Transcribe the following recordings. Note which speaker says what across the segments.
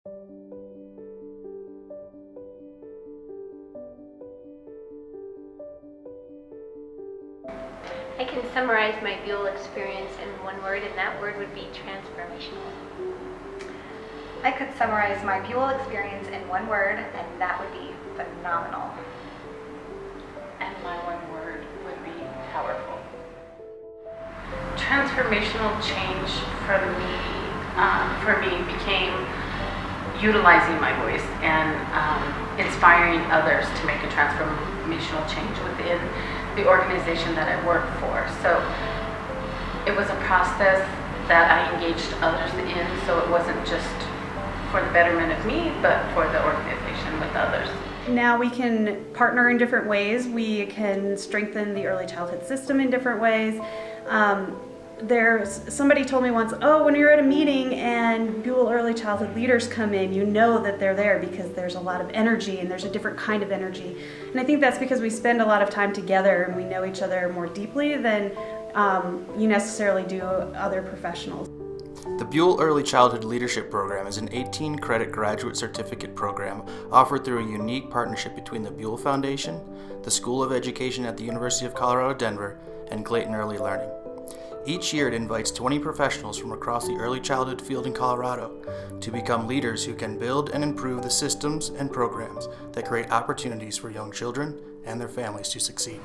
Speaker 1: I can summarize my Buell experience in one word, and that word would be transformational.
Speaker 2: I could summarize my Buell experience in one word, and that would be phenomenal.
Speaker 3: And my one word would be powerful. Transformational change for me became utilizing my voice and inspiring others to make a transformational change within the organization that I work for. So it was a process that I engaged others in, so it wasn't just for the betterment of me, but for the organization with others.
Speaker 4: Now we can partner in different ways. We can strengthen the early childhood system in different ways. Somebody told me once, oh, when you're at a meeting and Buell early childhood leaders come in, you know that they're there because there's a lot of energy and there's a different kind of energy. And I think that's because we spend a lot of time together and we know each other more deeply than you necessarily do other professionals.
Speaker 5: The Buell Early Childhood Leadership Program is an 18-credit graduate certificate program offered through a unique partnership between the Buell Foundation, the School of Education at the University of Colorado, Denver, and Clayton Early Learning. Each year it invites 20 professionals from across the early childhood field in Colorado to become leaders who can build and improve the systems and programs that create opportunities for young children and their families to succeed.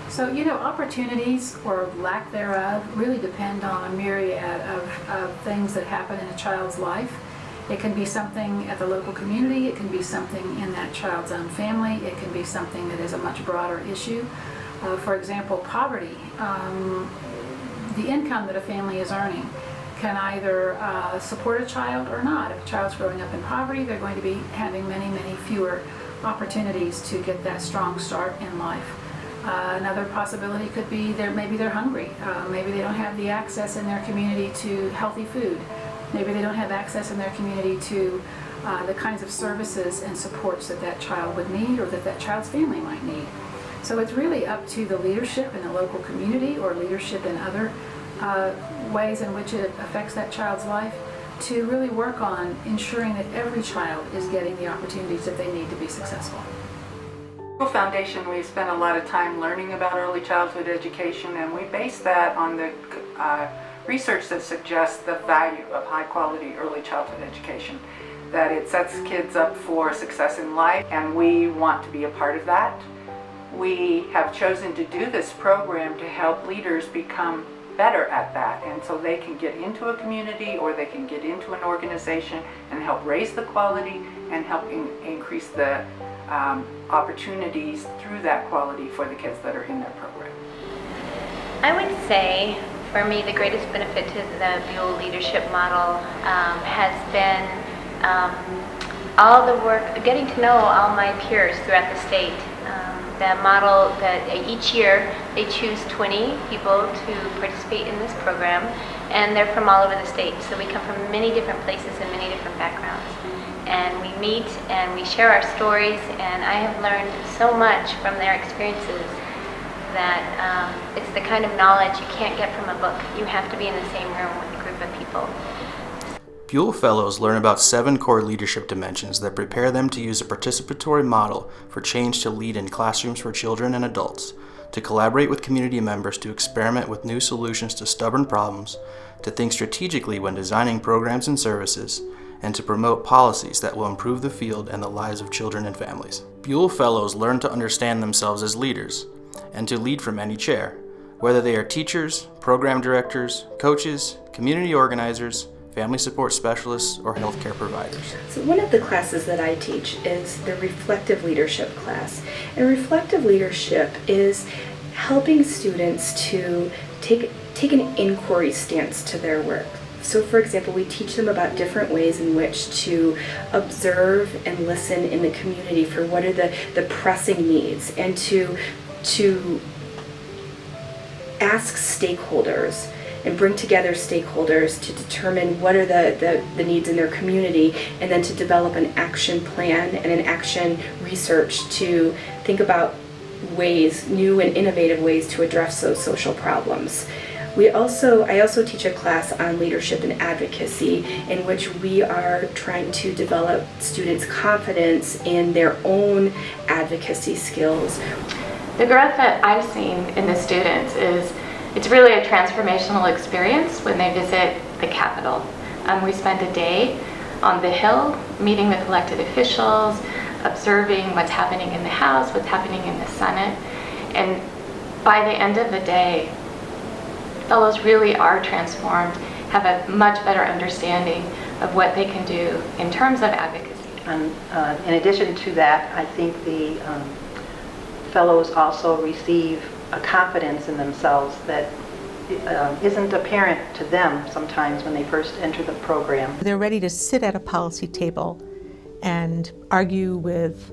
Speaker 6: So, opportunities or lack thereof really depend on a myriad of things that happen in a child's life. It can be something at the local community, it can be something in that child's own family, it can be something that is a much broader issue. For example, poverty. The income that a family is earning can either support a child or not. If a child's growing up in poverty, they're going to be having many, many fewer opportunities to get that strong start in life. Another possibility could be maybe they're hungry. Maybe they don't have the access in their community to healthy food. Maybe they don't have access in their community to the kinds of services and supports that child would need or that child's family might need. So it's really up to the leadership in the local community or leadership in other ways in which it affects that child's life to really work on ensuring that every child is getting the opportunities that they need to be successful.
Speaker 3: Buell Foundation, we spent a lot of time learning about early childhood education, and we base that on the research that suggests the value of high quality early childhood education, that it sets kids up for success in life, and we want to be a part of that. We have chosen to do this program to help leaders become better at that, and so they can get into a community or they can get into an organization and help raise the quality and help increase the opportunities through that quality for the kids that are in their program.
Speaker 1: I would say, for me, the greatest benefit to the Buell leadership model has been all the work, getting to know all my peers throughout the state. The model that each year they choose 20 people to participate in this program, and they're from all over the state. So we come from many different places and many different backgrounds. And we meet and we share our stories, and I have learned so much from their experiences that it's the kind of knowledge you can't get from a book. You have to be in the same room with a group of people.
Speaker 5: Buell Fellows learn about 7 core leadership dimensions that prepare them to use a participatory model for change to lead in classrooms for children and adults, to collaborate with community members to experiment with new solutions to stubborn problems, to think strategically when designing programs and services, and to promote policies that will improve the field and the lives of children and families. Buell Fellows learn to understand themselves as leaders and to lead from any chair, whether they are teachers, program directors, coaches, community organizers, family support specialists, or healthcare providers.
Speaker 7: So one of the classes that I teach is the reflective leadership class. And reflective leadership is helping students to take an inquiry stance to their work. So for example, we teach them about different ways in which to observe and listen in the community for what are the pressing needs, and to ask stakeholders and bring together stakeholders to determine what are the needs in their community, and then to develop an action plan and an action research to think about ways, new and innovative ways to address those social problems. I also teach a class on leadership and advocacy in which we are trying to develop students' confidence in their own advocacy skills.
Speaker 8: The growth that I've seen in the students is it's really a transformational experience when they visit the Capitol. We spend a day on the Hill meeting with elected officials, observing what's happening in the House, what's happening in the Senate, and by the end of the day, fellows really are transformed, have a much better understanding of what they can do in terms of advocacy.
Speaker 9: In addition to that, I think the fellows also receive a confidence in themselves that isn't apparent to them sometimes when they first enter the program.
Speaker 10: They're ready to sit at a policy table and argue with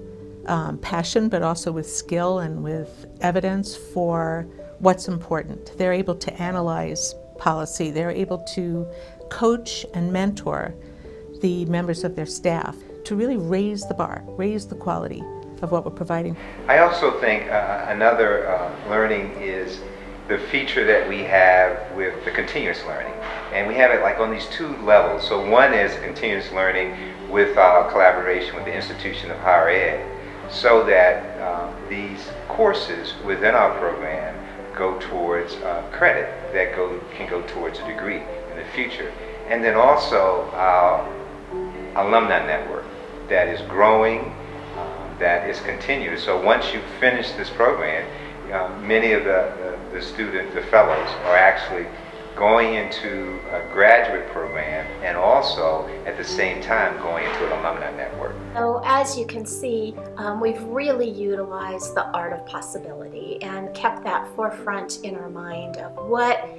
Speaker 10: passion, but also with skill and with evidence for what's important. They're able to analyze policy. They're able to coach and mentor the members of their staff to really raise the bar, raise the quality of what we're providing.
Speaker 11: I also think another learning is the feature that we have with the continuous learning. And we have it like on these two levels. So one is continuous learning with our collaboration with the institution of higher ed, so that these courses within our program go towards credit that can go towards a degree in the future. And then also our alumni network that is growing, that is continuous. So once you finish this program, many of the fellows are actually going into a graduate program and also at the same time going into an alumni network.
Speaker 12: So as you can see, we've really utilized the art of possibility and kept that forefront in our mind of what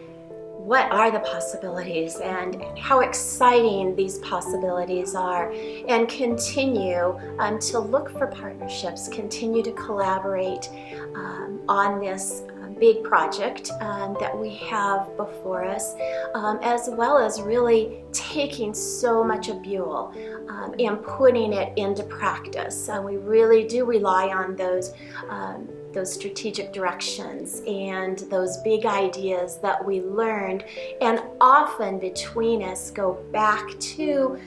Speaker 12: are the possibilities and how exciting these possibilities are, and continue to look for partnerships, continue to collaborate on this big project that we have before us, as well as really taking so much of Buell and putting it into practice. We really do rely on those strategic directions and those big ideas that we learned, and often between us go back to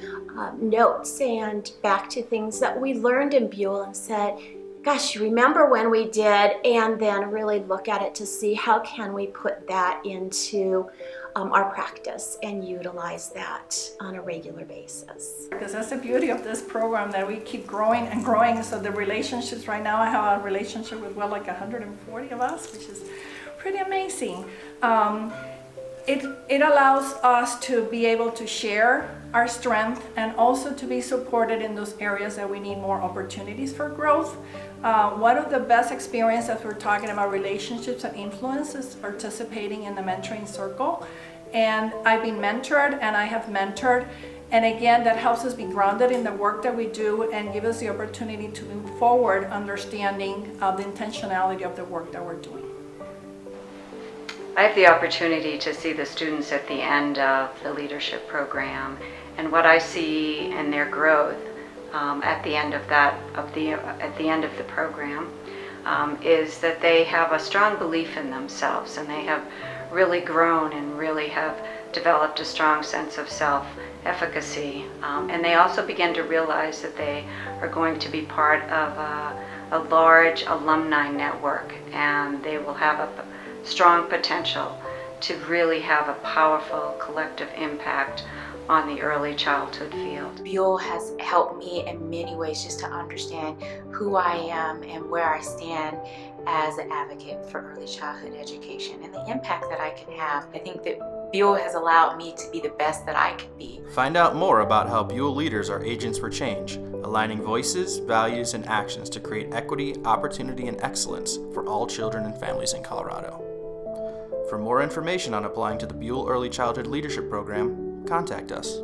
Speaker 12: notes and back to things that we learned in Buell and said, gosh, remember when we did, and then really look at it to see how can we put that into our practice and utilize that on a regular basis.
Speaker 13: Because that's the beauty of this program, that we keep growing and growing. So the relationships right now, I have a relationship with like 140 of us, which is pretty amazing. It allows us to be able to share our strength and also to be supported in those areas that we need more opportunities for growth. One of the best experiences, we're talking about relationships and influences, participating in the mentoring circle. And I've been mentored and I have mentored. And again, that helps us be grounded in the work that we do and give us the opportunity to move forward, understanding the intentionality of the work that we're doing.
Speaker 14: I have the opportunity to see the students at the end of the leadership program, and what I see in their growth at the end of the program is that they have a strong belief in themselves, and they have really grown and really have developed a strong sense of self-efficacy, and they also begin to realize that they are going to be part of a large alumni network, and they will have a strong potential to really have a powerful collective impact on the early childhood field.
Speaker 15: Buell has helped me in many ways just to understand who I am and where I stand as an advocate for early childhood education and the impact that I can have. I think that Buell has allowed me to be the best that I can be.
Speaker 5: Find out more about how Buell leaders are agents for change, aligning voices, values, and actions to create equity, opportunity, and excellence for all children and families in Colorado. For more information on applying to the Buell Early Childhood Leadership Program, contact us.